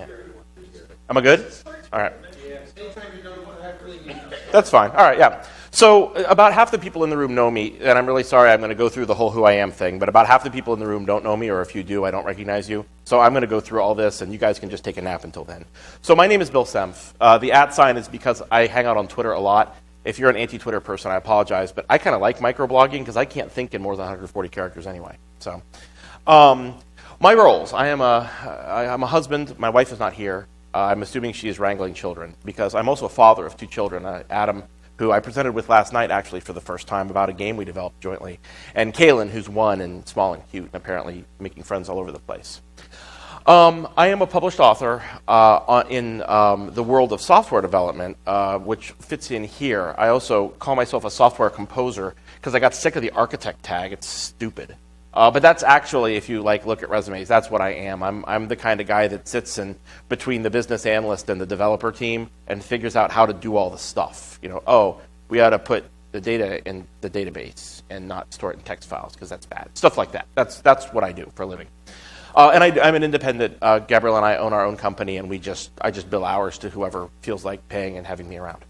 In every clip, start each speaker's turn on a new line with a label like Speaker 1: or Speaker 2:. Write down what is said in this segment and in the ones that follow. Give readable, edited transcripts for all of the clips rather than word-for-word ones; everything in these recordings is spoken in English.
Speaker 1: Yeah. Am I good? All right. That's fine. All right, yeah. So about half the people in the room know me, and I'm really sorry I'm going to go through the whole who I am thing, but about half the people in the room don't know me, or if you do, I don't recognize you. So I'm going to go through all this, and you guys can just take a nap until then. So my name is Bill Sempf. The @ is because I hang out on Twitter a lot. If you're an anti-Twitter person, I apologize, but I kind of like microblogging because I can't think in more than 140 characters anyway. So my roles, I'm a husband. My wife is not here. I'm assuming she is wrangling children because I'm also a father of 2 children, Adam, who I presented with last night actually for the first time about a game we developed jointly, and Kaylin, who's 1 and small and cute and apparently making friends all over the place. I am a published author in the world of software development, which fits in here. I also call myself a software composer because I got sick of the architect tag. It's stupid. But that's actually, if you look at resumes, that's what I am. I'm the kind of guy that sits in between the business analyst and the developer team and figures out how to do all the stuff. We ought to put the data in the database and not store it in text files because that's bad. Stuff like that. That's what I do for a living. And I'm an independent. Gabrielle and I own our own company, and I just bill hours to whoever feels like paying and having me around.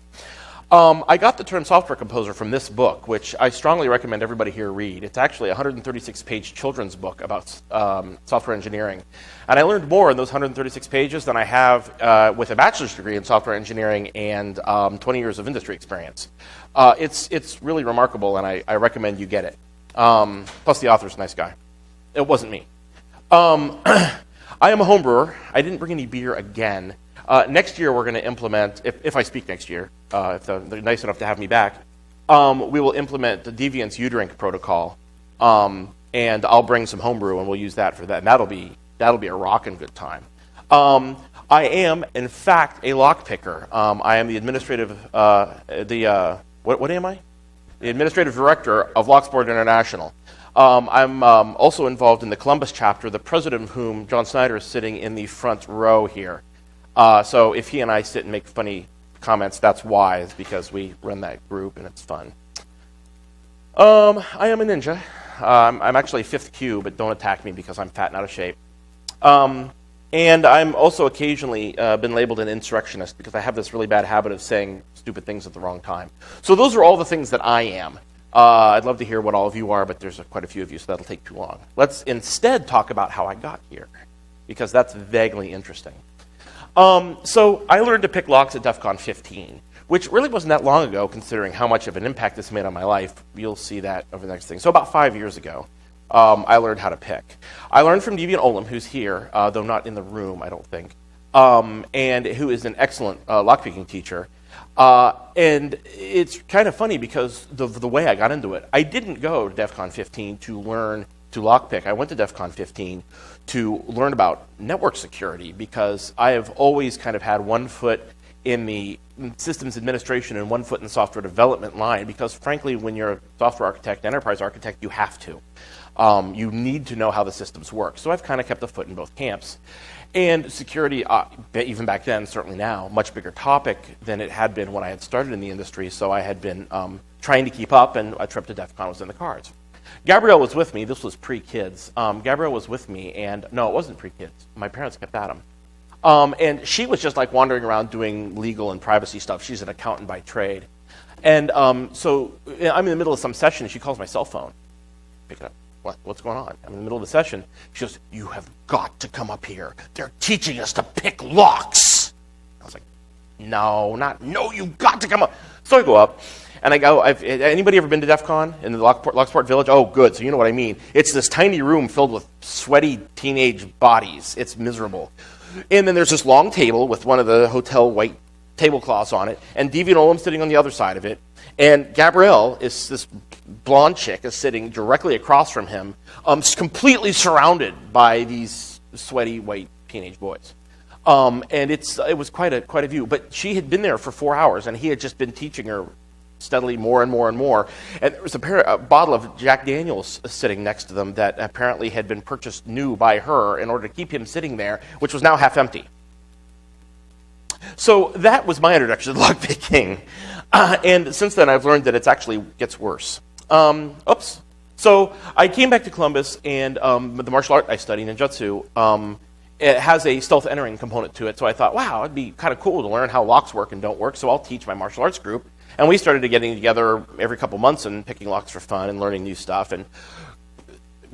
Speaker 1: I got the term software composer from this book, which I strongly recommend everybody here read. It's actually a 136-page children's book about software engineering. And I learned more in those 136 pages than I have with a bachelor's degree in software engineering and 20 years of industry experience. It's really remarkable, and I recommend you get it. Plus, the author's a nice guy. It wasn't me. I am a home brewer. I didn't bring any beer again. Next year, we're going to implement, if I speak next year, if they're nice enough to have me back, we will implement the Deviant's U-Drink protocol, and I'll bring some homebrew, and we'll use that for that. And that'll be a rockin' good time. I am, in fact, a lockpicker. I am the administrative, what am I? The administrative director of Locksport International. I'm also involved in the Columbus chapter, the president of whom, John Snyder, is sitting in the front row here. So if he and I sit and make funny comments, that's why. It's because we run that group and it's fun. I am a ninja. I'm actually 5th Q, but don't attack me because I'm fat and out of shape. And I'm also occasionally been labeled an insurrectionist because I have this really bad habit of saying stupid things at the wrong time. So those are all the things that I am. I'd love to hear what all of you are, but there's quite a few of you, so that'll take too long. Let's instead talk about how I got here, because that's vaguely interesting. So I learned to pick locks at DEF CON 15, which really wasn't that long ago, considering how much of an impact this made on my life. You'll see that over the next thing. So about 5 years ago, I learned how to pick. I learned from Deviant Olem, who's here, though not in the room, I don't think, and who is an excellent lockpicking teacher. And it's kind of funny because the way I got into it, I didn't go to DEF CON 15 to learn to lockpick. I went to DEF CON 15 to learn about network security because I have always kind of had one foot in the systems administration and one foot in the software development line because, frankly, when you're a software architect, enterprise architect, you have to. You need to know how the systems work. So I've kind of kept a foot in both camps. And security, even back then, certainly now, much bigger topic than it had been when I had started in the industry. So I had been trying to keep up, and a trip to DEF CON was in the cards. Gabrielle was with me. This was pre-kids. Gabrielle was with me, and no, it wasn't pre-kids. My parents kept at them. And she was just like wandering around doing legal and privacy stuff. She's an accountant by trade. And so I'm in the middle of some session, and she calls my cell phone. Pick it up. What's going on? I'm in the middle of the session. She goes, "You have got to come up here. They're teaching us to pick locks." I was like, no, you've got to come up. So I go up, and I go, anybody ever been to DEF CON in the Locksport Village? Oh, good, so you know what I mean. It's this tiny room filled with sweaty teenage bodies. It's miserable. And then there's this long table with one of the hotel white tablecloths on it, and Deviant Olem's sitting on the other side of it, and Gabrielle is this blonde chick is sitting directly across from him, completely surrounded by these sweaty white teenage boys. And it was quite a view. But she had been there for 4 hours, and he had just been teaching her steadily more and more and more. And there was a bottle of Jack Daniels sitting next to them that apparently had been purchased new by her in order to keep him sitting there, which was now half empty. So that was my introduction to lockpicking. And since then, I've learned that it actually gets worse. So I came back to Columbus, and the martial art I study, ninjutsu, it has a stealth entering component to it, so I thought, wow, it'd be kind of cool to learn how locks work and don't work, so I'll teach my martial arts group. And we started getting together every couple months and picking locks for fun and learning new stuff, and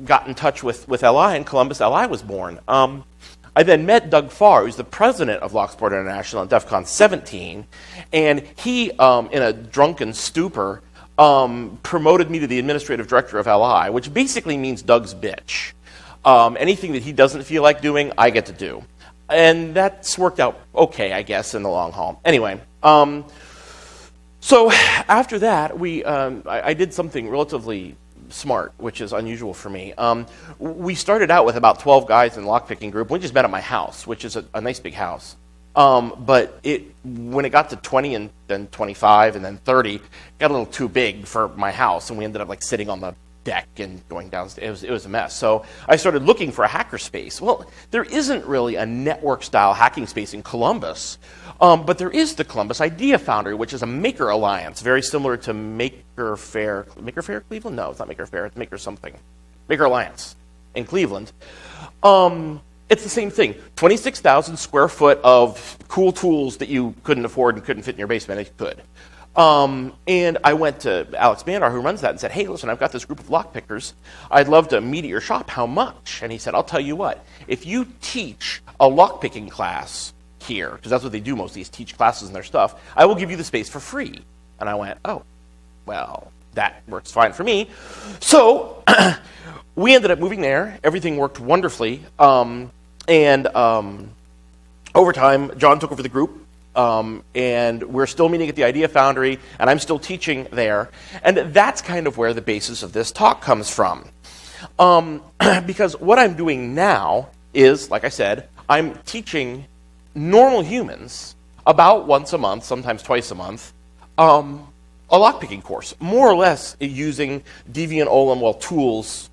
Speaker 1: got in touch with LI, and Columbus LI was born. I then met Doug Farr, who's the president of Locksport International at DEF CON 17, and he, in a drunken stupor, promoted me to the administrative director of LI, which basically means Doug's bitch. Anything that he doesn't feel like doing, I get to do. And that's worked out okay, I guess, in the long haul. Anyway, so after that, I did something relatively smart, which is unusual for me. We started out with about 12 guys in the lockpicking group. We just met at my house, which is a nice big house. But when it got to 20 and then 25 and then 30, it got a little too big for my house, and we ended up like sitting on the deck and going downstairs. It was a mess. So I started looking for a hacker space. Well, there isn't really a network-style hacking space in Columbus, but there is the Columbus Idea Foundry, which is a maker alliance, very similar to Maker Faire. Maker Faire Cleveland? No, it's not Maker Faire. It's Maker something. Maker Alliance in Cleveland. It's the same thing. 26,000 square foot of cool tools that you couldn't afford and couldn't fit in your basement if you could. And I went to Alex Bandar, who runs that, and said, hey, listen, I've got this group of lockpickers. I'd love to meet at your shop. How much? And he said, I'll tell you what. If you teach a lockpicking class here, because that's what they do most of these, teach classes and their stuff, I will give you the space for free. And I went, oh, well, that works fine for me. So we ended up moving there. Everything worked wonderfully. And over time, John took over the group. And we're still meeting at the Idea Foundry, and I'm still teaching there. And that's kind of where the basis of this talk comes from. Because what I'm doing now is, like I said, I'm teaching normal humans about once a month, sometimes twice a month, a lockpicking course, more or less using Deviant Olem tools,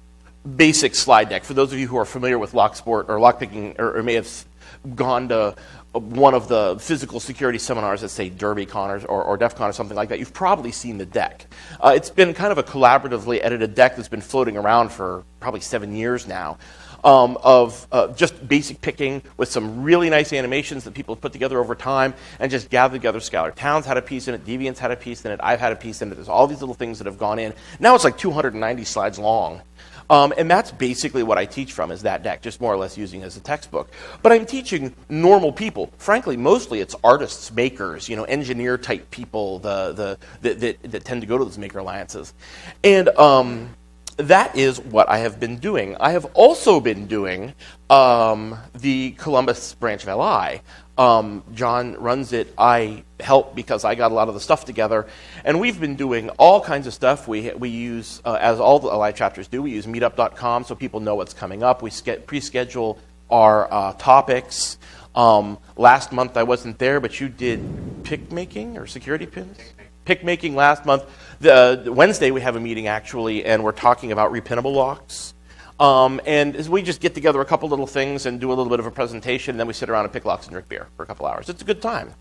Speaker 1: basic slide deck. For those of you who are familiar with Locksport or lockpicking, or may have gone to one of the physical security seminars at, say, DerbyCon or DEF CON or something like that, you've probably seen the deck. It's been kind of a collaboratively edited deck that's been floating around for probably 7 years now, of just basic picking with some really nice animations that people have put together over time and just gathered together. Scalar Towns had a piece in it, Deviant's had a piece in it, I've had a piece in it. There's all these little things that have gone in. Now it's like 290 slides long. And that's basically what I teach from, is that deck, just more or less using it as a textbook. But I'm teaching normal people. Frankly, mostly it's artists, makers, engineer-type people that tend to go to those maker alliances. And that is what I have been doing. I have also been doing the Columbus branch of LI. John runs it. I help because I got a lot of the stuff together. And we've been doing all kinds of stuff. We use, as all the LI chapters do, we use meetup.com so people know what's coming up. We pre-schedule our topics. Last month I wasn't there, but you did pick making or security pins? Pick making last month. The Wednesday we have a meeting actually, and we're talking about repinnable locks. And we just get together a couple little things and do a little bit of a presentation, and then we sit around and pick locks and drink beer for a couple hours. It's a good time.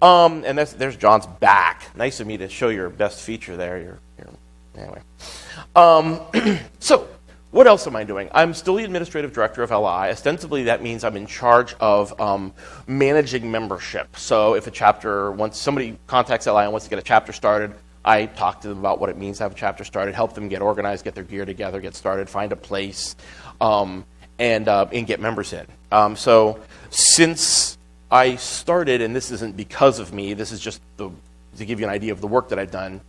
Speaker 1: And there's John's back. Nice of me to show your best feature there. Anyway. So, what else am I doing? I'm still the administrative director of LI. Ostensibly, that means I'm in charge of managing membership. So if once somebody contacts LI and wants to get a chapter started, I talk to them about what it means to have a chapter started, help them get organized, get their gear together, get started, find a place, and get members in. So since I started, and this isn't because of me, this is just to give you an idea of the work that I've done,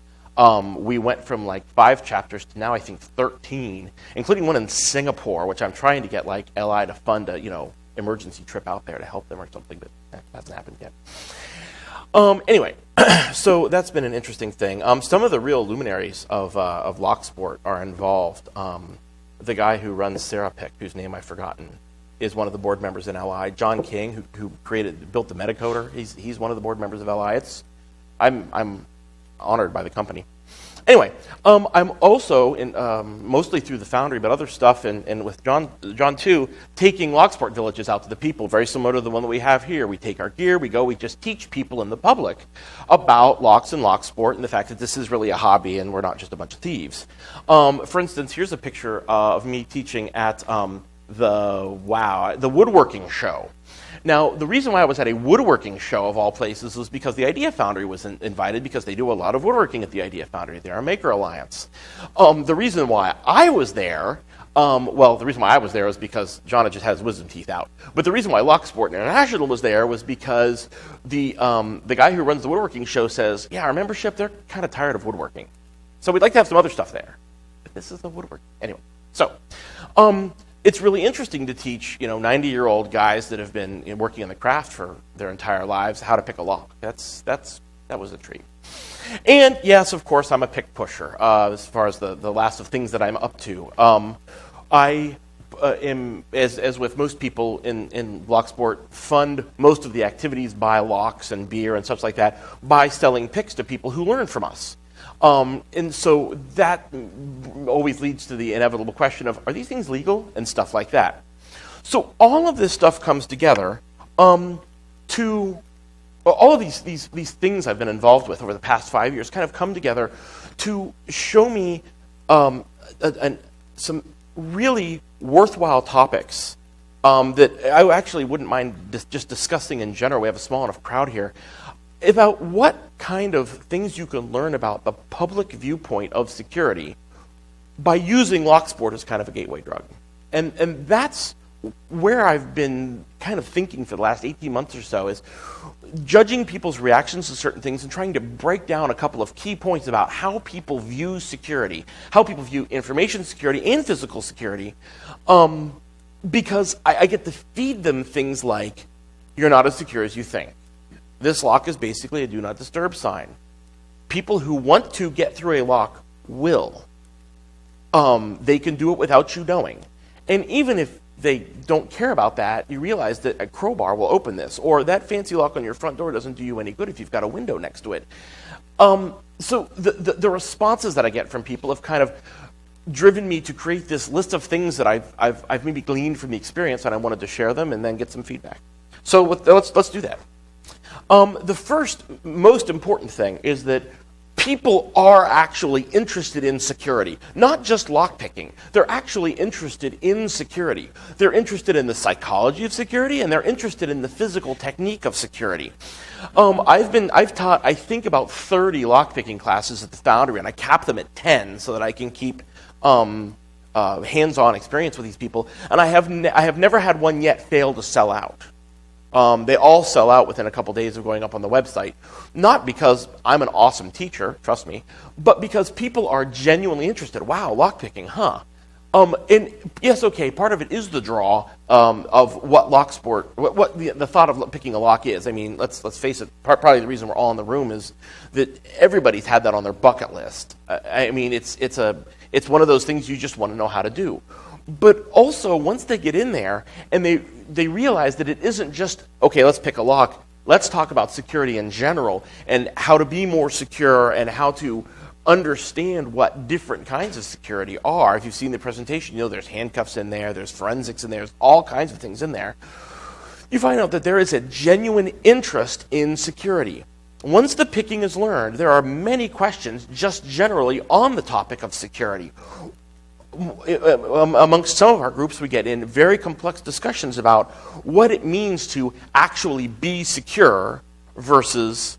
Speaker 1: we went from like 5 chapters to now I think 13, including one in Singapore, which I'm trying to get like LI to fund a emergency trip out there to help them or something, but that hasn't happened yet. Anyway, so that's been an interesting thing. Some of the real luminaries of Locksport are involved. The guy who runs Serapic, whose name I've forgotten, is one of the board members in LI. John King, who built the Metacoder, he's one of the board members of LI. I'm honored by the company. Anyway, I'm also, mostly through the Foundry, but other stuff, and with John too, taking Locksport villages out to the people, very similar to the one that we have here. We take our gear, we just teach people in the public about locks and Locksport and the fact that this is really a hobby and we're not just a bunch of thieves. For instance, here's a picture of me teaching at the woodworking show. Now, the reason why I was at a woodworking show of all places was because the Idea Foundry was invited, because they do a lot of woodworking at the Idea Foundry. They're a maker alliance. The reason why I was there, the reason why I was there was because John just has wisdom teeth out. But the reason why Locksport International was there was because the guy who runs the woodworking show says, yeah, our membership, they're kind of tired of woodworking. So we'd like to have some other stuff there. But this is the woodworking. Anyway, so it's really interesting to teach 90-year-old guys that have been working in the craft for their entire lives how to pick a lock. That was a treat. And yes, of course, I'm a pick pusher as far as the last of things that I'm up to. I am, as with most people in Locksport, fund most of the activities, buy locks and beer and such like that, by selling picks to people who learn from us. And so that always leads to the inevitable question of, are these things legal and stuff like that? So all of this stuff comes together to all of these things I've been involved with over the past 5 years kind of come together to show me some really worthwhile topics that I actually wouldn't mind just discussing in general. We have a small enough crowd here, about what kind of things you can learn about the public viewpoint of security by using Locksport as kind of a gateway drug. And that's where I've been kind of thinking for the last 18 months or so, is judging people's reactions to certain things and trying to break down a couple of key points about how people view security, how people view information security and physical security, because I get to feed them things like, you're not as secure as you think. This lock is basically a do not disturb sign. People who want to get through a lock will. They can do it without you knowing. And even if they don't care about that, you realize that a crowbar will open this, or that fancy lock on your front door doesn't do you any good if you've got a window next to it. So the responses that I get from people have kind of driven me to create this list of things that I've maybe gleaned from the experience, and I wanted to share them and then get some feedback. So let's do that. The first most important thing is that people are actually interested in security, not just lockpicking. They're actually interested in security. They're interested in the psychology of security, and they're interested in the physical technique of security. I've taught, I think, about 30 lockpicking classes at the Foundry, and I cap them at 10 so that I can keep hands-on experience with these people. And I have never had one yet fail to sell out. They all sell out within a couple days of going up on the website, not because I'm an awesome teacher, trust me, but because people are genuinely interested. Wow, lockpicking, huh? And yes, okay, part of it is the draw of what Locksport, what the thought of picking a lock is. I mean, let's face it, probably the reason we're all in the room is that everybody's had that on their bucket list. I mean, it's one of those things you just want to know how to do. But also, once they get in there and they realize that it isn't just, okay, let's pick a lock, let's talk about security in general and how to be more secure and how to understand what different kinds of security are. If you've seen the presentation, you know there's handcuffs in there, there's forensics in there, there's all kinds of things in there. You find out that there is a genuine interest in security. Once the picking is learned, there are many questions just generally on the topic of security. Amongst some of our groups, we get in very complex discussions about what it means to actually be secure versus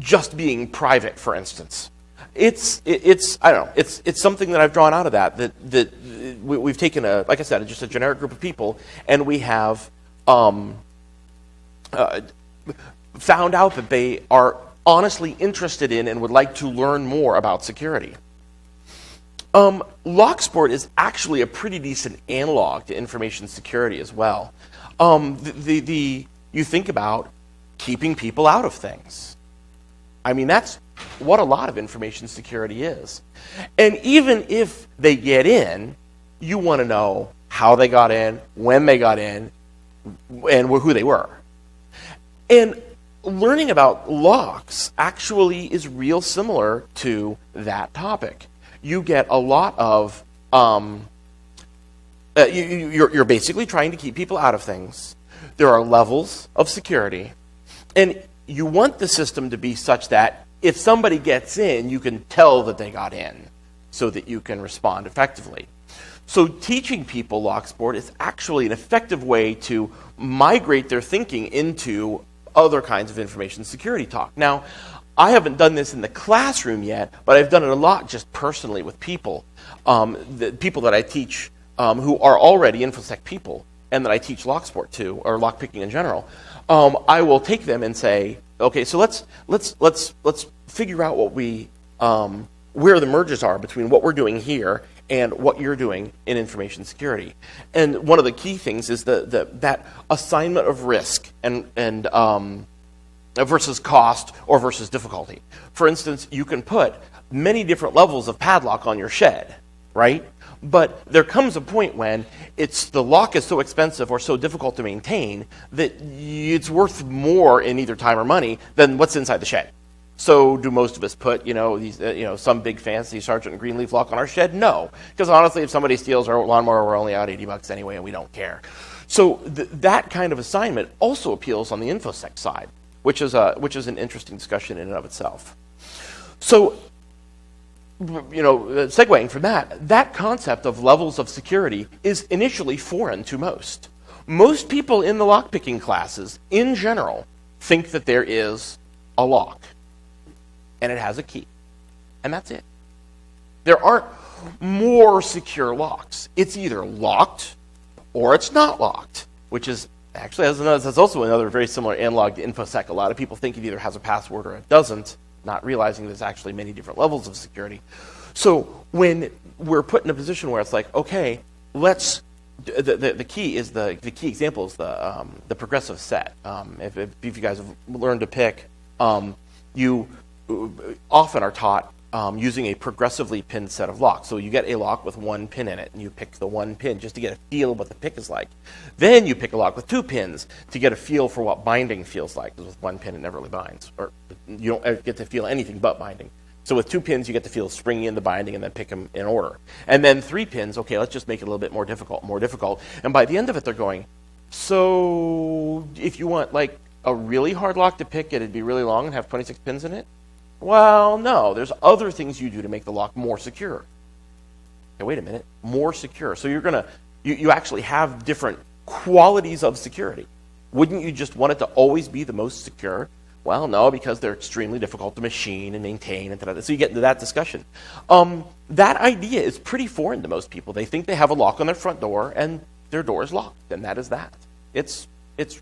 Speaker 1: just being private, for instance. It's I don't know. It's something that I've drawn out of that we've taken like I said, just a generic group of people, and we have found out that they are honestly interested in and would like to learn more about security. Locksport is actually a pretty decent analog to information security as well. You think about keeping people out of things. I mean, that's what a lot of information security is. And even if they get in, you want to know how they got in, when they got in, and who they were. And learning about locks actually is real similar to that topic. You get a lot of, you're basically trying to keep people out of things. There are levels of security. And you want the system to be such that if somebody gets in, you can tell that they got in so that you can respond effectively. So teaching people Locksport is actually an effective way to migrate their thinking into other kinds of information security talk. Now, I haven't done this in the classroom yet, but I've done it a lot just personally with people. The people that I teach who are already infosec people and that I teach Locksport to, or lockpicking in general, I will take them and say, okay, so let's figure out what we where the merges are between what we're doing here and what you're doing in information security. And one of the key things is that assignment of risk and versus cost or versus difficulty. For instance, you can put many different levels of padlock on your shed, right? But there comes a point when the lock is so expensive or so difficult to maintain that it's worth more in either time or money than what's inside the shed. So do most of us put, these, some big fancy Sergeant Greenleaf lock on our shed? No, because honestly, if somebody steals our lawnmower, we're only out $80 anyway, and we don't care. So that kind of assignment also appeals on the infosec side, which is an interesting discussion in and of itself. So, segueing from that concept of levels of security is initially foreign to most. Most people in the lockpicking classes, in general, think that there is a lock, and it has a key, and that's it. There aren't more secure locks. It's either locked or it's not locked, which is actually that's also another very similar analog to infosec. A lot of people think it either has a password or it doesn't, not realizing there's actually many different levels of security. So when we're put in a position where it's like, okay, let's the key is the key example is the progressive set. If you guys have learned to pick, you often are taught using a progressively pinned set of locks. So you get a lock with one pin in it, and you pick the one pin just to get a feel of what the pick is like. Then you pick a lock with two pins to get a feel for what binding feels like, because with one pin it never really binds, or you don't ever get to feel anything but binding. So with two pins you get to feel springy in the binding and then pick them in order. And then three pins, okay, let's just make it a little bit more difficult. And by the end of it they're going, so if you want like a really hard lock to pick, it'd be really long and have 26 pins in it? Well, no, there's other things you do to make the lock more secure. Okay, wait a minute, more secure. So you actually have different qualities of security. Wouldn't you just want it to always be the most secure? Well, no, because they're extremely difficult to machine and maintain. And so you get into that discussion. That idea is pretty foreign to most people. They think they have a lock on their front door and their door is locked, and that is that. It's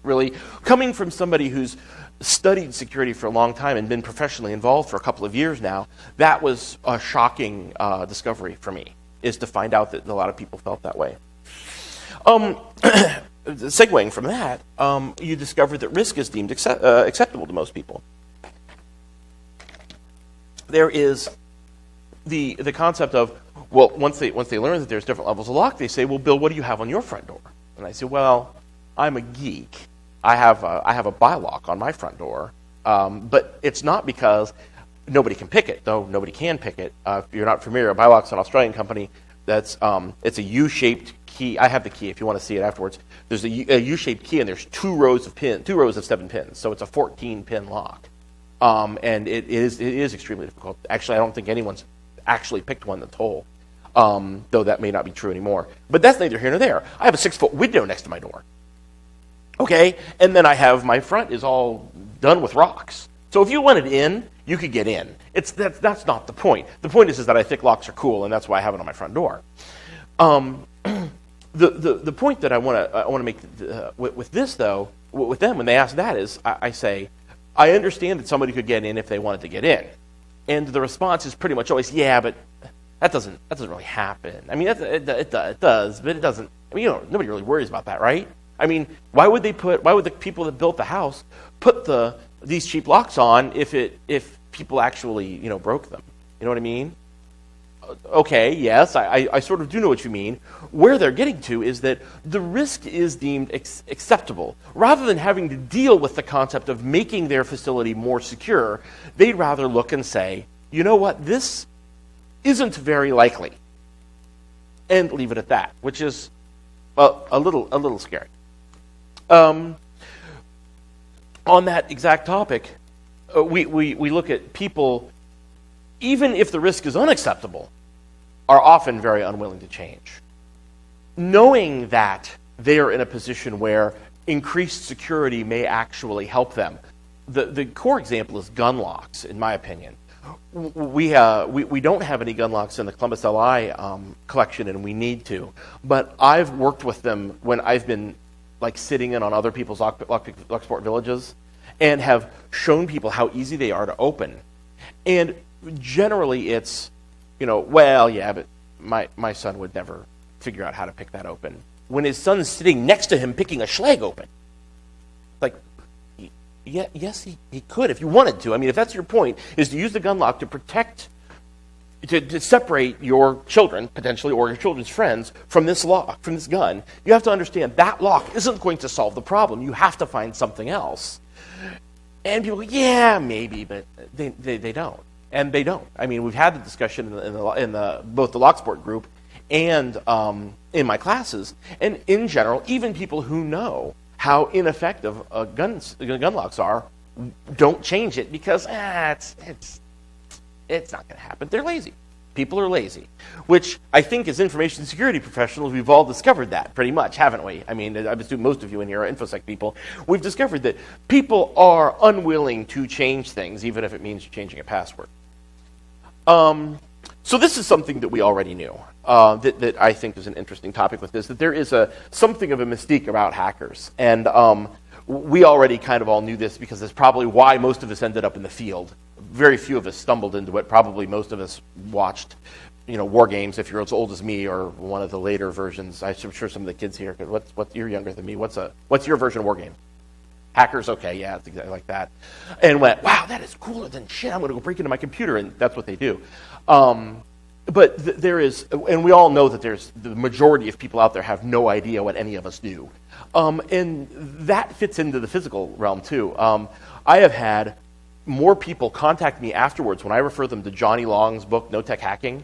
Speaker 1: really, coming from somebody who's studied security for a long time and been professionally involved for a couple of years now, that was a shocking discovery for me, is to find out that a lot of people felt that way. Segueing from that, you discover that risk is deemed acceptable to most people. There is the concept of, well, once they learn that there's different levels of lock, they say, well, Bill, what do you have on your front door? And I say, well, I'm a geek. I have a bylock on my front door, but it's not because nobody can pick it, though nobody can pick it. If you're not familiar, a bylock's an Australian company. It's a U-shaped key. I have the key if you want to see it afterwards. There's a U-shaped key, and there's two rows of 7 pins, so it's a 14-pin lock, and it is extremely difficult. Actually, I don't think anyone's actually picked one that's whole, though that may not be true anymore. But that's neither here nor there. I have a 6-foot window next to my door. Okay, and then I have my front is all done with rocks. So if you wanted in, you could get in. That's not the point. The point is that I think locks are cool, and that's why I have it on my front door. The point that I want to make with this, though, with them when they ask that is, I say, I understand that somebody could get in if they wanted to get in, and the response is pretty much always, yeah, but that doesn't really happen. I mean, it does, but it doesn't. I mean, nobody really worries about that, right? I mean, why would the people that built the house put these cheap locks on if people actually broke them? You know what I mean? Okay, yes, I sort of do know what you mean. Where they're getting to is that the risk is deemed acceptable. Rather than having to deal with the concept of making their facility more secure, they'd rather look and say, you know what, this isn't very likely, and leave it at that, which is a little scary. On that exact topic, we look at people, even if the risk is unacceptable, are often very unwilling to change. knowing that they are in a position where increased security may actually help them. The core example is gun locks, in my opinion. We don't have any gun locks in the Columbus LI collection, and we need to. But I've worked with them when I've been like sitting in on other people's Locksport villages, and have shown people how easy they are to open. And generally, it's, well, yeah, but my son would never figure out how to pick that open. When his son's sitting next to him picking a schlag open, like, yeah, yes, he could if you wanted to. I mean, if that's your point, is to use the gun lock to protect, to separate your children, potentially, or your children's friends from this lock, from this gun, you have to understand that lock isn't going to solve the problem. You have to find something else. And people go, yeah, maybe, but they don't. And they don't. I mean, we've had the discussion in both the Locksport group and in my classes. And in general, even people who know how ineffective gun locks are don't change it because it's not going to happen. They're lazy. People are lazy, which I think as information security professionals, we've all discovered that pretty much, haven't we? I mean, I assume most of you in here are infosec people. We've discovered that people are unwilling to change things, even if it means changing a password. So this is something that we already knew, that I think is an interesting topic with this, that there is something of a mystique about hackers. And we already kind of all knew this because that's probably why most of us ended up in the field. Very few of us stumbled into it. Probably most of us watched, war games. If you're as old as me or one of the later versions, I'm sure some of the kids here. You're younger than me. What's your version of war game? Hackers, okay, yeah, it's exactly like that. And went, wow, that is cooler than shit. I'm going to go break into my computer, and that's what they do. But there is, and we all know that there's the majority of people out there have no idea what any of us do, and that fits into the physical realm too. I have had more people contact me afterwards when I refer them to Johnny Long's book, No Tech Hacking.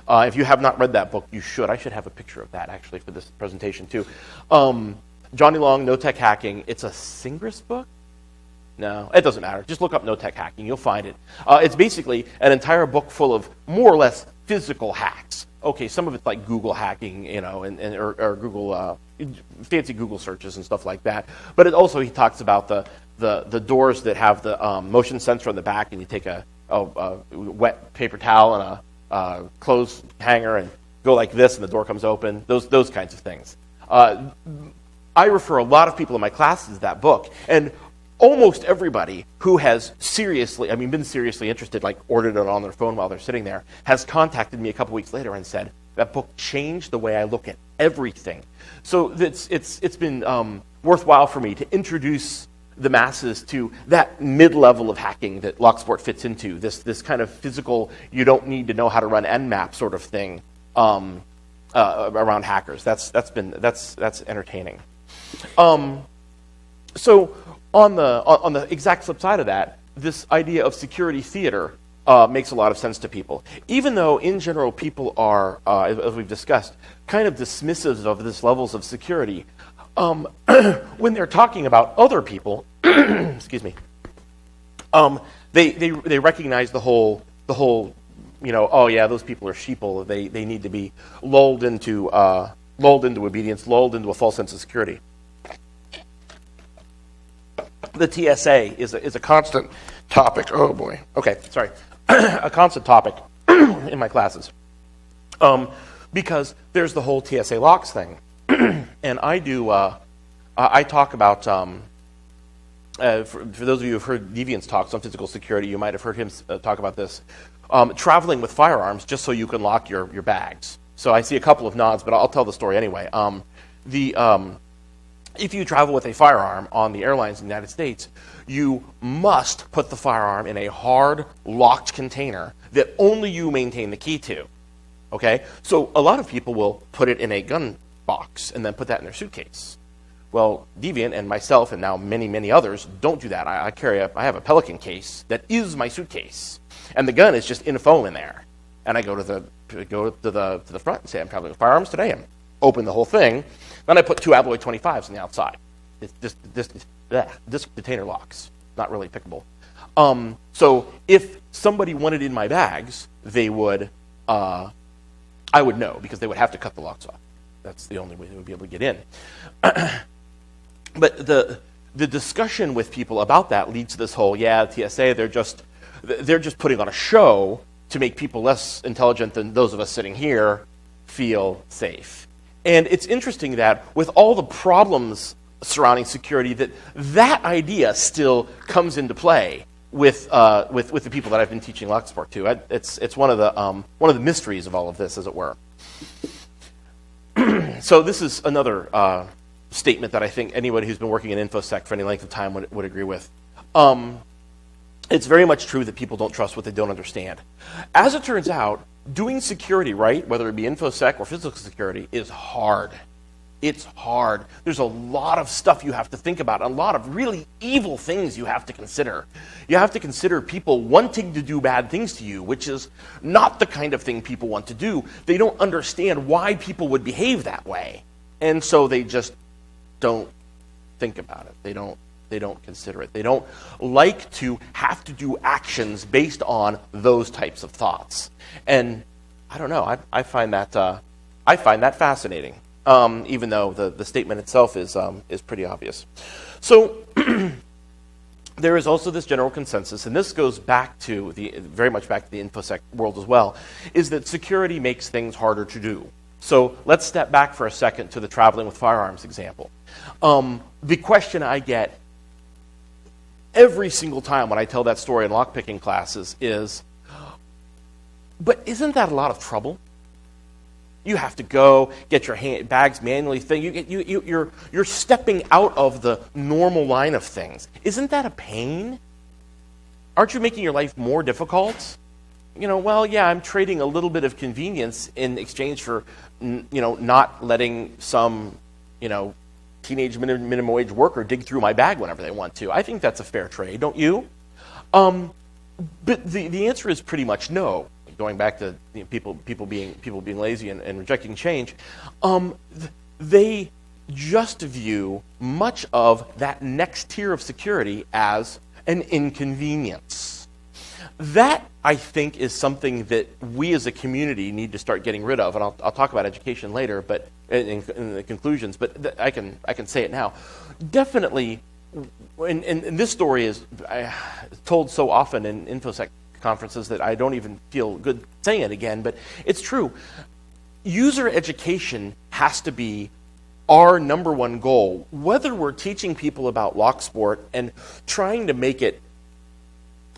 Speaker 1: If you have not read that book, you should. I should have a picture of that, actually, for this presentation, too. Johnny Long, No Tech Hacking. It's a Singrist book? No, it doesn't matter. Just look up No Tech Hacking. You'll find it. It's basically an entire book full of more or less physical hacks. Okay, some of it's like Google hacking, or Google, fancy Google searches and stuff like that. But it also, he talks about the doors that have the motion sensor on the back, and you take a wet paper towel and a clothes hanger and go like this, and the door comes open. Those kinds of things. I refer a lot of people in my classes to that book, and almost everybody who has been seriously interested, like ordered it on their phone while they're sitting there, has contacted me a couple weeks later and said, that book changed the way I look at everything. So it's been worthwhile for me to introduce the masses to that mid-level of hacking that Locksport fits into, this kind of physical, you don't need to know how to run Nmap sort of thing around hackers. That's entertaining. So on the exact flip side of that, this idea of security theater makes a lot of sense to people. Even though, in general, people are, as we've discussed, kind of dismissive of this levels of security, when they're talking about other people, excuse me, they recognize the whole, oh yeah, those people are sheeple. They need to be lulled into obedience, lulled into a false sense of security. The TSA is a constant topic. Oh boy. Okay, sorry. A constant topic in my classes, because there's the whole TSA locks thing, and I talk about. For those of you who've heard Deviant's talks on physical security, you might have heard him talk about this. Traveling with firearms just so you can lock your bags. So I see a couple of nods, but I'll tell the story anyway. If you travel with a firearm on the airlines in the United States, you must put the firearm in a hard, locked container that only you maintain the key to. Okay? So a lot of people will put it in a gun box and then put that in their suitcase. Well, Deviant and myself and now many, many others don't do that. I have a Pelican case that is my suitcase, and the gun is just in foam in there. And I go to the front and say, I'm traveling with firearms today, and open the whole thing. Then I put 2 alloy 25s on the outside. This container locks, not really pickable. So if somebody wanted in my bags, they would, I would know, because they would have to cut the locks off. That's the only way they would be able to get in. But the discussion with people about that leads to this whole, TSA, they're just putting on a show to make people less intelligent than those of us sitting here feel safe. And it's interesting that with all the problems surrounding security, that idea still comes into play with the people that I've been teaching Locksport to. It's one of the mysteries of all of this, as it were. So this is another statement that I think anybody who's been working in infosec for any length of time would agree with. It's very much true that people don't trust what they don't understand. As it turns out, doing security right, whether it be infosec or physical security, is hard. It's hard. There's a lot of stuff you have to think about, a lot of really evil things you have to consider. You have to consider people wanting to do bad things to you, which is not the kind of thing people want to do. They don't understand why people would behave that way. And so they just don't think about it. They don't consider it. They don't like to have to do actions based on those types of thoughts. And I don't know. I find that fascinating. Even though the statement itself is pretty obvious. So there is also this general consensus, and this goes very much back to the infosec world as well, is that security makes things harder to do. So let's step back for a second to the traveling with firearms example. The question I get every single time when I tell that story in lockpicking classes is, but isn't that a lot of trouble? You have to go get your bags manually. You're stepping out of the normal line of things. Isn't that a pain? Aren't you making your life more difficult? I'm trading a little bit of convenience in exchange for, not letting some, teenage minimum wage worker dig through my bag whenever they want to. I think that's a fair trade, don't you? But the answer is pretty much no. Going back to people being lazy and rejecting change, they just view much of that next tier of security as an inconvenience. That, I think, is something that we as a community need to start getting rid of, and I'll talk about education later, but in the conclusions. But I can say it now. Definitely, and this story is told so often in infosec conferences that I don't even feel good saying it again, but it's true. User education has to be our number one goal, whether we're teaching people about Locksport and trying to make it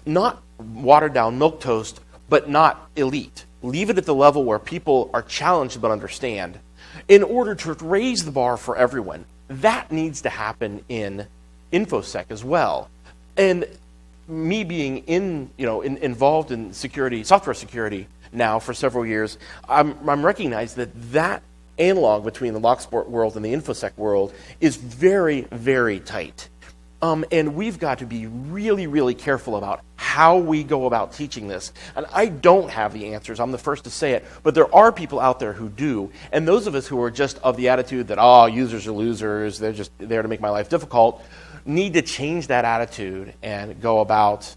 Speaker 1: not watered down milquetoast, but not elite. Leave it at the level where people are challenged but understand. In order to raise the bar for everyone, that needs to happen in infosec as well. And me being involved in security, software security now for several years, I'm recognized that analog between the Locksport world and the infosec world is very, very tight. And we've got to be really, really careful about how we go about teaching this. And I don't have the answers. I'm the first to say it. But there are people out there who do. And those of us who are just of the attitude that, users are losers, they're just there to make my life difficult, need to change that attitude and go about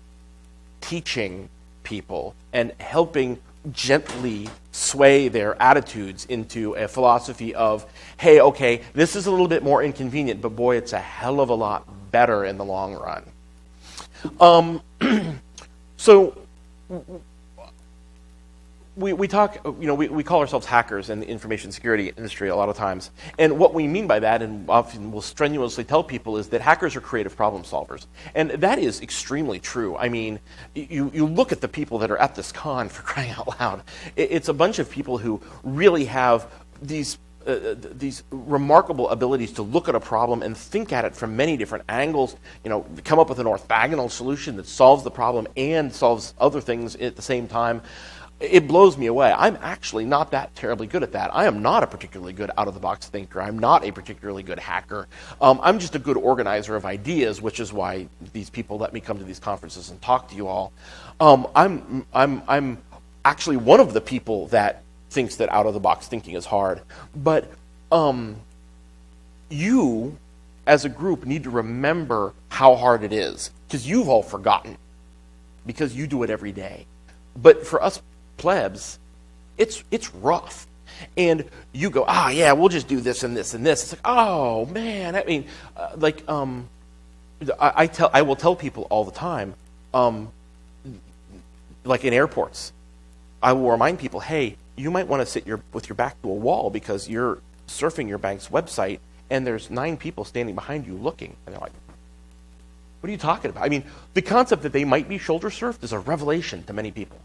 Speaker 1: teaching people and helping gently sway their attitudes into a philosophy of, hey, okay, this is a little bit more inconvenient, but boy, it's a hell of a lot better in the long run. So we talk, we call ourselves hackers in the information security industry a lot of times. And what we mean by that, and often we'll strenuously tell people, is that hackers are creative problem solvers. And that is extremely true. I mean, you look at the people that are at this con, for crying out loud. It's a bunch of people who really have these remarkable abilities to look at a problem and think at it from many different angles, come up with an orthogonal solution that solves the problem and solves other things at the same time. It blows me away. I'm actually not that terribly good at that. I am not a particularly good out-of-the-box thinker. I'm not a particularly good hacker. I'm just a good organizer of ideas, which is why these people let me come to these conferences and talk to you all. I'm actually one of the people that thinks that out-of-the-box thinking is hard. But you, as a group, need to remember how hard it is, because you've all forgotten, because you do it every day. But for us plebs, it's rough. And you go, yeah, we'll just do this and this and this. It's like, oh man, I mean, I will tell people all the time, like in airports, I will remind people, hey, you might want to sit with your back to a wall because you're surfing your bank's website and there's 9 people standing behind you looking. And they're like, what are you talking about? I mean, the concept that they might be shoulder surfed is a revelation to many people.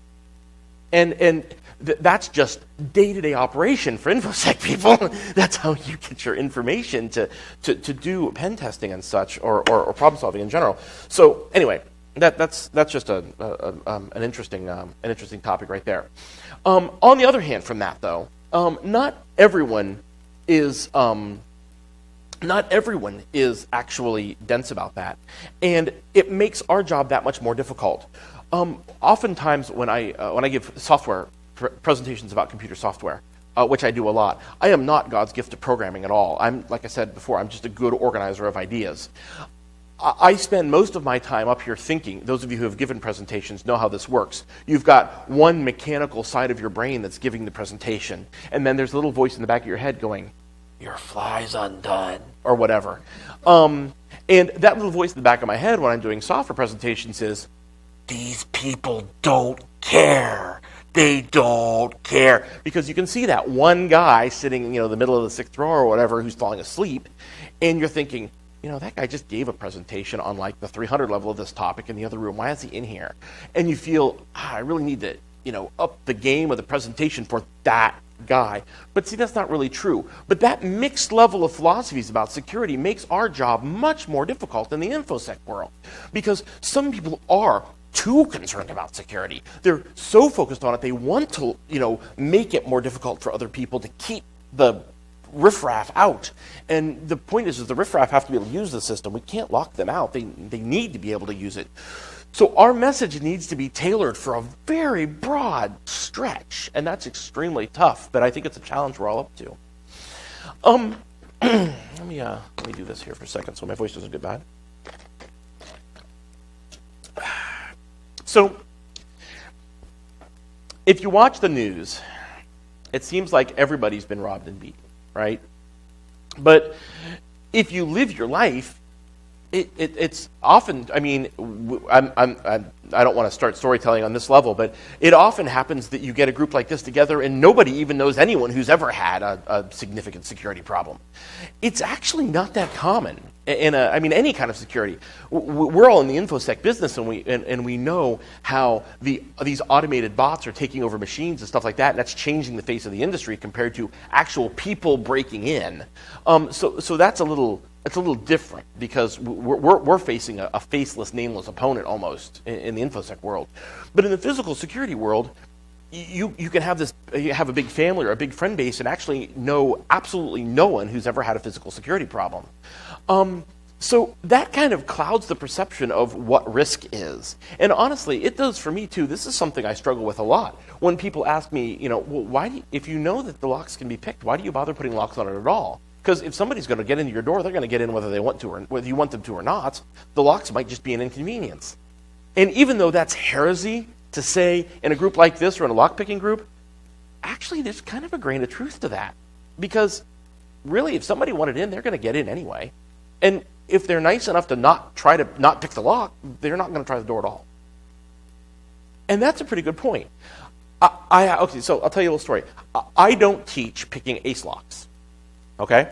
Speaker 1: And that's just day-to-day operation for infosec people. That's how you get your information to do pen testing and such, or problem solving in general. So anyway, that's just an interesting topic right there. On the other hand, from that though, not everyone is actually dense about that, and it makes our job that much more difficult. Oftentimes, when I give software presentations about computer software, which I do a lot, I am not God's gift to programming at all. Like I said before, I'm just a good organizer of ideas. I spend most of my time up here thinking. Those of you who have given presentations know how this works. You've got one mechanical side of your brain that's giving the presentation, and then there's a little voice in the back of your head going, "Your fly's undone," or whatever. And that little voice in the back of my head when I'm doing software presentations is, "These people don't care. They don't care." Because you can see that one guy sitting, in the middle of the 6th row or whatever, who's falling asleep, and you're thinking, that guy just gave a presentation on like the 300 level of this topic in the other room. Why is he in here? And you feel, I really need to, up the game of the presentation for that guy. But see, that's not really true. But that mixed level of philosophies about security makes our job much more difficult in the infosec world. Because some people are too concerned about security. They're so focused on it, they want to, make it more difficult for other people to keep the riffraff out. And the point is the riffraff have to be able to use the system. We can't lock them out. They need to be able to use it. So our message needs to be tailored for a very broad stretch, and that's extremely tough, but I think it's a challenge we're all up to. Let me do this here for a second so my voice doesn't get bad. So, if you watch the news, it seems like everybody's been robbed and beaten, right? But if you live your life, it's often, I don't want to start storytelling on this level, but it often happens that you get a group like this together and nobody even knows anyone who's ever had a significant security problem. It's actually not that common in any kind of security. We're all in the infosec business, and we know how these automated bots are taking over machines and stuff like that, and that's changing the face of the industry compared to actual people breaking in. So that's a little different because we're facing a faceless, nameless opponent almost in the infosec world. But in the physical security world, you can have a big family or a big friend base and actually know absolutely no one who's ever had a physical security problem. So that kind of clouds the perception of what risk is. And honestly, it does for me too. This is something I struggle with a lot. When people ask me, if you know that the locks can be picked, why do you bother putting locks on it at all? Because if somebody's going to get into your door, they're going to get in whether they want to or whether you want them to or not. The locks might just be an inconvenience. And even though that's heresy to say in a group like this or in a lockpicking group, actually there's kind of a grain of truth to that. Because really, if somebody wanted in, they're going to get in anyway. And if they're nice enough to not try to not pick the lock, they're not going to try the door at all. And that's a pretty good point. Okay, so I'll tell you a little story. I don't teach picking ace locks. Okay?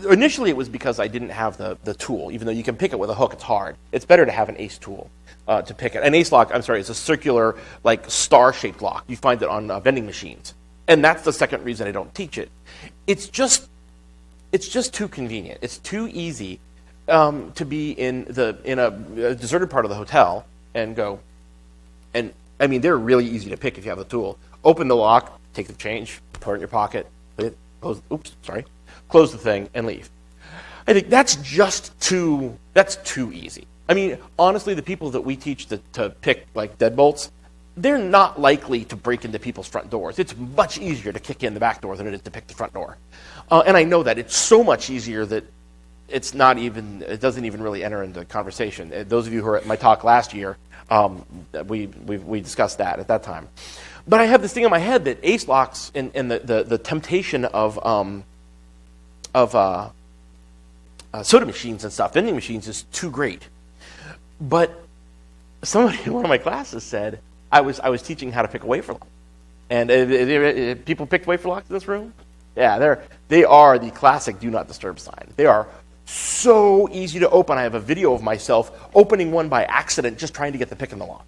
Speaker 1: Initially, it was because I didn't have the tool. Even though you can pick it with a hook, it's hard. It's better to have an ace tool to pick it. An ace lock, it's a circular, star-shaped lock. You find it on vending machines. And that's the second reason I don't teach it. It's just too convenient. It's too easy to be in a deserted part of the hotel and go. And, they're really easy to pick if you have the tool. Open the lock, take the change, put it in your pocket, close the thing, and leave. I think that's too easy. Honestly, the people that we teach to pick deadbolts, they're not likely to break into people's front doors. It's much easier to kick in the back door than it is to pick the front door. And I know that. It's so much easier that it doesn't even really enter into conversation. Those of you who were at my talk last year, we discussed that at that time. But I have this thing in my head that ace locks and the temptation of soda machines and stuff, vending machines, is too great. But somebody in one of my classes said I was teaching how to pick a wafer lock, and people picked wafer locks in this room. Yeah, they are the classic do not disturb sign. They are so easy to open. I have a video of myself opening one by accident, just trying to get the pick in the lock.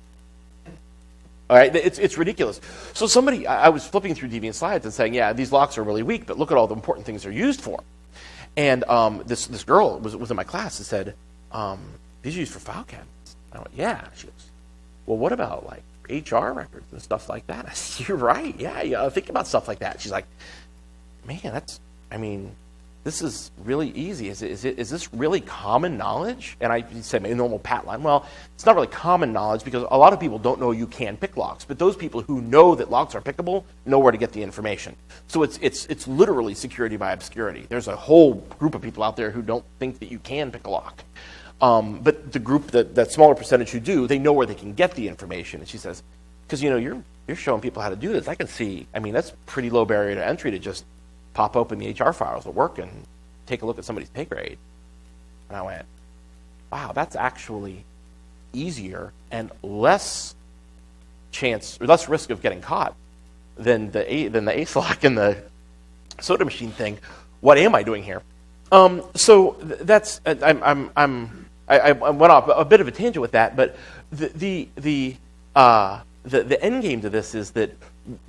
Speaker 1: All right, it's ridiculous. So I was flipping through Deviant Slides and saying, yeah, these locks are really weak, but look at all the important things they're used for. And this girl was in my class and said, these are used for file cabinets. I went, yeah. She goes, well, what about like HR records and stuff like that? I said, you're right. Yeah, think about stuff like that. She's like, man, this is really easy. Is this really common knowledge? And I said, my normal pat line, well, it's not really common knowledge because a lot of people don't know you can pick locks, but those people who know that locks are pickable know where to get the information. So it's literally security by obscurity. There's a whole group of people out there who don't think that you can pick a lock. But the group, that smaller percentage who do, they know where they can get the information. And she says, because you're showing people how to do this. I can see, that's pretty low barrier to entry to just pop open the HR files at work and take a look at somebody's pay grade. And I went, wow, that's actually easier and less risk of getting caught than the ace lock and the soda machine thing. What am I doing here? So that's I went off a bit of a tangent with that, but the end game to this is that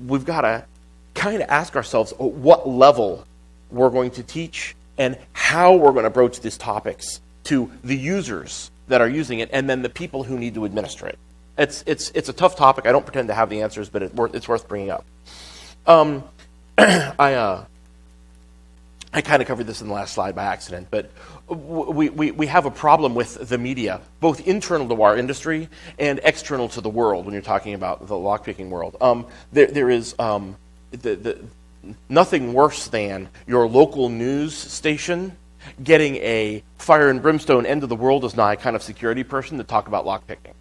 Speaker 1: we've got to kind of ask ourselves what level we're going to teach and how we're going to broach these topics to the users that are using it and then the people who need to administer it. It's a tough topic. I don't pretend to have the answers, but it's worth bringing up. I kind of covered this in the last slide by accident, but we have a problem with the media, both internal to our industry and external to the world when you're talking about the lockpicking world. There is nothing worse than your local news station getting a fire and brimstone, end of the world is nigh kind of security person to talk about lockpicking.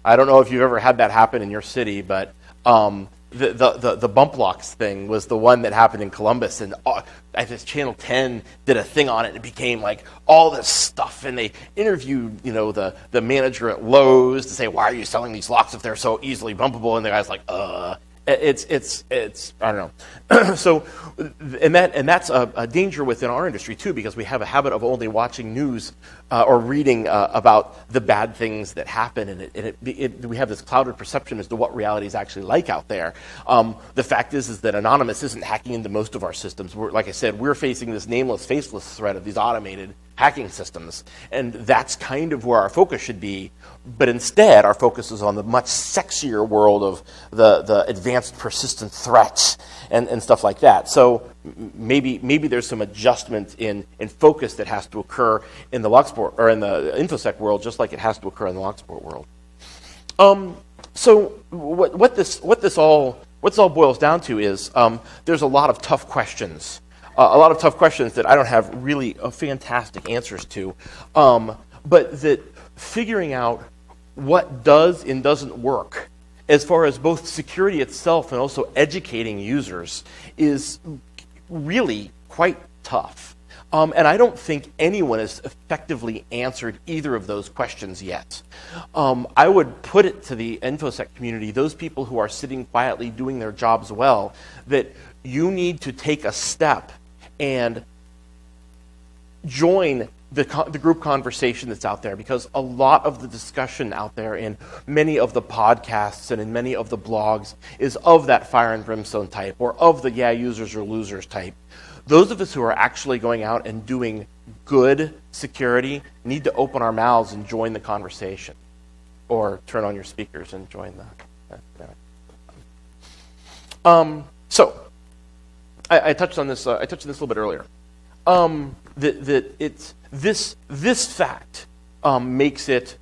Speaker 1: I don't know if you've ever had that happen in your city, but the bump locks thing was the one that happened in Columbus, and I guess Channel 10 did a thing on it, and it became like all this stuff, and they interviewed the manager at Lowe's to say, why are you selling these locks if they're so easily bumpable? And the guy's like, it's I don't know. So, and that's a danger within our industry too, because we have a habit of only watching news or reading about the bad things that happen, and we have this clouded perception as to what reality is actually like out there. The fact is that Anonymous isn't hacking into most of our systems. Like I said, we're facing this nameless, faceless threat of these automated hacking systems, and that's kind of where our focus should be. But instead, our focus is on the much sexier world of the advanced persistent threats and stuff like that. So maybe there's some adjustment in focus that has to occur in the Locksport or in the infosec world, just like it has to occur in the Locksport world. So what this all boils down to is there's a lot of tough questions. A lot of tough questions that I don't have really fantastic answers to, but that figuring out what does and doesn't work as far as both security itself and also educating users is really quite tough. And I don't think anyone has effectively answered either of those questions yet. I would put it to the InfoSec community, those people who are sitting quietly doing their jobs well, that you need to take a step and join the group conversation that's out there, because a lot of the discussion out there in many of the podcasts and in many of the blogs is of that fire and brimstone type, or of the users or losers type. Those of us who are actually going out and doing good security need to open our mouths and join the conversation, or turn on your speakers and join the. So I touched on this. I touched on this a little bit earlier. That it's this fact makes it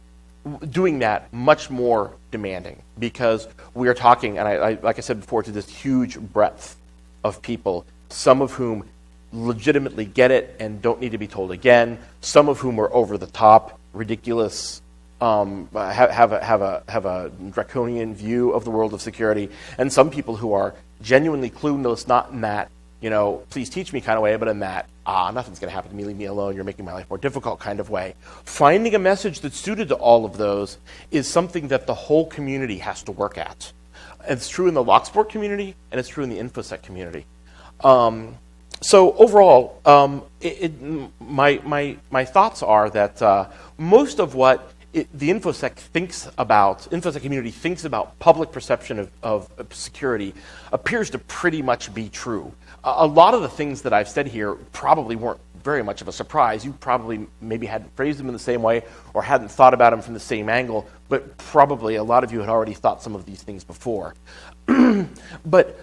Speaker 1: doing that much more demanding, because we are talking, and I like I said before, to this huge breadth of people, some of whom legitimately get it and don't need to be told again, some of whom are over the top, ridiculous, have a draconian view of the world of security, and some people who are genuinely clueless, not in that, please teach me kind of way, but in that, nothing's going to happen to me, leave me alone, you're making my life more difficult kind of way. Finding a message that's suited to all of those is something that the whole community has to work at. It's true in the Locksport community, and it's true in the infosec community. So overall, my thoughts are that most of what the infosec community thinks about public perception of security appears to pretty much be true. A lot of the things that I've said here probably weren't very much of a surprise. You probably maybe hadn't phrased them in the same way or hadn't thought about them from the same angle, but probably a lot of you had already thought some of these things before. But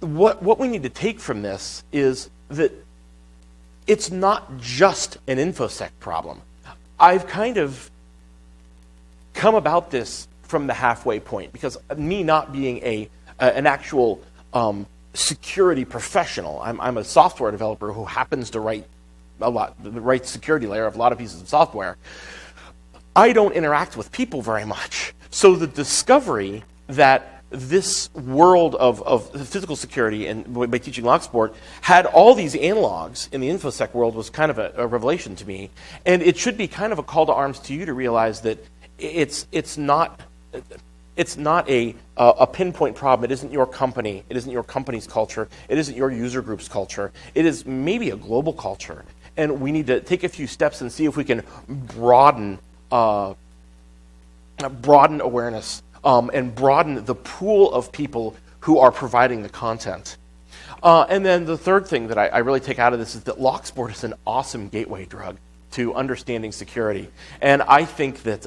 Speaker 1: what we need to take from this is that it's not just an infosec problem. I've kind of come about this from the halfway point, because me not being an actual security professional, I'm a software developer who happens to write the security layer of a lot of pieces of software. I don't interact with people very much. So the discovery that this world of physical security, and by teaching Locksport, had all these analogs in the infosec world was kind of a revelation to me. And it should be kind of a call to arms to you to realize that it's not a pinpoint problem. It isn't your company. It isn't your company's culture. It isn't your user group's culture. It is maybe a global culture. And we need to take a few steps and see if we can broaden awareness and broaden the pool of people who are providing the content. And then the third thing that I really take out of this is that Locksport is an awesome gateway drug to understanding security. And I think that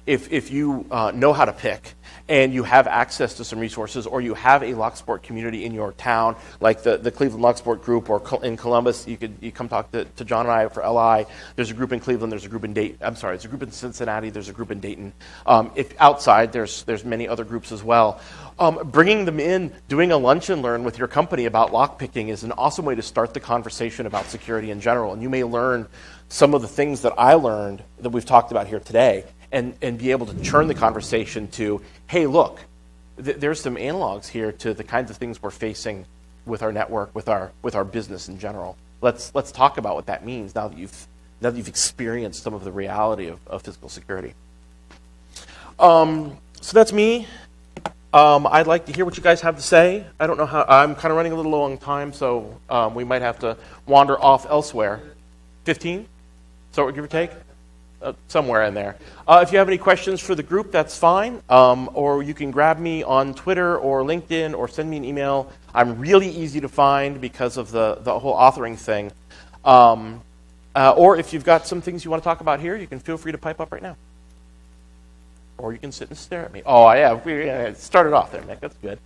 Speaker 1: if you know how to pick, and you have access to some resources, or you have a Locksport community in your town, like the Cleveland Locksport group, or in Columbus, you come talk to John and I for LI. There's a group in Cleveland. There's a group in there's a group in Cincinnati. There's a group in Dayton. If outside, there's many other groups as well. Bringing them in, doing a lunch and learn with your company about lockpicking is an awesome way to start the conversation about security in general. And you may learn some of the things that I learned that we've talked about here today, and be able to turn the conversation to, hey, look, there's some analogs here to the kinds of things we're facing with our network, with our business in general. Let's talk about what that means now that you've experienced some of the reality of physical security. So that's me. I'd like to hear what you guys have to say. I don't know how. I'm kind of running a little low on time, so we might have to wander off elsewhere. 15? So give or take? Somewhere in there. If you have any questions for the group, that's fine. Or you can grab me on Twitter or LinkedIn or send me an email. I'm really easy to find because of the whole authoring thing. Or if you've got some things you want to talk about here, you can feel free to pipe up right now. Or you can sit and stare at me. Oh, yeah, we started off there, Mick. That's good.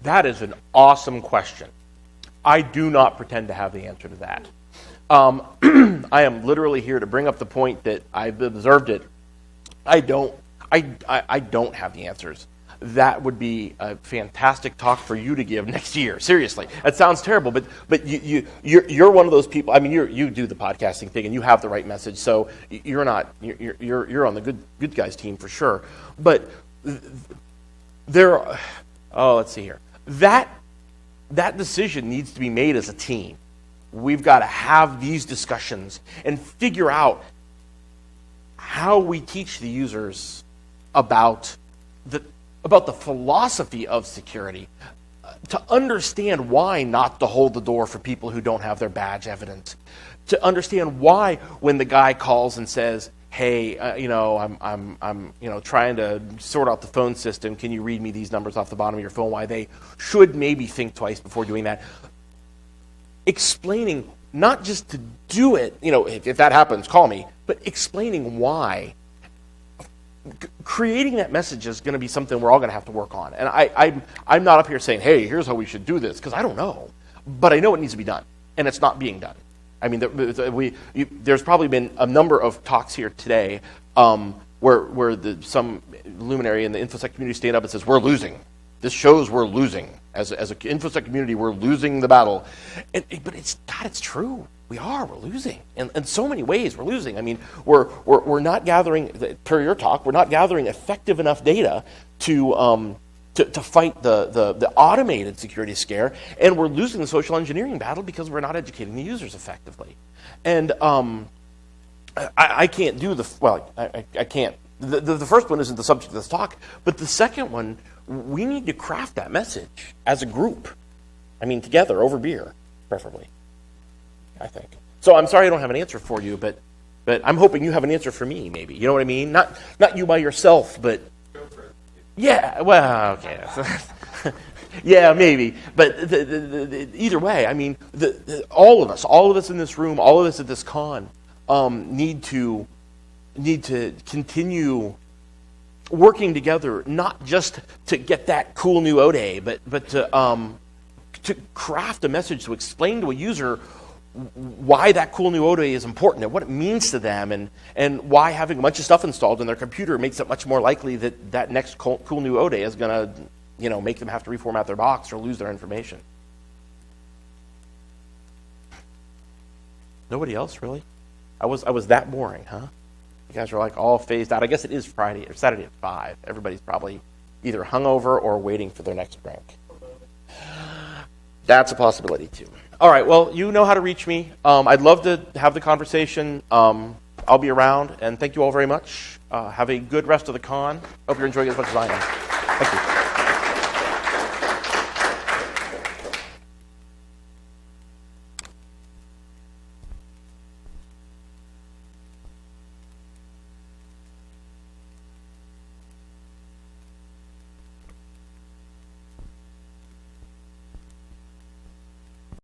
Speaker 1: That is an awesome question. I do not pretend to have the answer to that. I am literally here to bring up the point that I've observed it. I don't have the answers. That would be a fantastic talk for you to give next year. Seriously, that sounds terrible, but you're one of those people. I mean, you do the podcasting thing and you have the right message, so you're on the good guys team for sure. But let's see here. That decision needs to be made as a team. We've got to have these discussions and figure out how we teach the users about the philosophy of security, to understand why not to hold the door for people who don't have their badge evident, to understand why when the guy calls and says, hey, I'm trying to sort out the phone system. Can you read me these numbers off the bottom of your phone? Why they should maybe think twice before doing that. Explaining not just to do it, if that happens, call me, but explaining why. Creating that message is going to be something we're all going to have to work on. And I'm not up here saying, hey, here's how we should do this, because I don't know. But I know it needs to be done, and it's not being done. I mean, there's probably been a number of talks here today where some luminary in the infosec community stand up and says, we're losing. This shows we're losing. As an infosec community, we're losing the battle. But it's true. We're losing. In so many ways, we're losing. I mean, we're not gathering, per your talk, we're not gathering effective enough data to fight the automated security scare, and we're losing the social engineering battle because we're not educating the users effectively. And I can't do I can't. The first one isn't the subject of this talk, but the second one, we need to craft that message as a group. I mean, together, over beer, preferably, I think. So I'm sorry I don't have an answer for you, but I'm hoping you have an answer for me, maybe. You know what I mean? Not you by yourself, but... Yeah, well, okay. Yeah, maybe. But either way, I mean, all of us in this room, all of us at this con, need to continue working together, not just to get that cool new ODE, but to craft a message to explain to a user why that cool new ODE is important and what it means to them, and why having a bunch of stuff installed in their computer makes it much more likely that next cool new ODE is going to make them have to reformat their box or lose their information. Nobody else, really? I was that boring, huh? You guys are like all phased out. I guess it is Friday or Saturday at 5. Everybody's probably either hungover or waiting for their next drink. That's a possibility too. All right, well, you know how to reach me. I'd love to have the conversation. I'll be around, and thank you all very much. Have a good rest of the con. Hope you're enjoying it as much as I am. Thank you.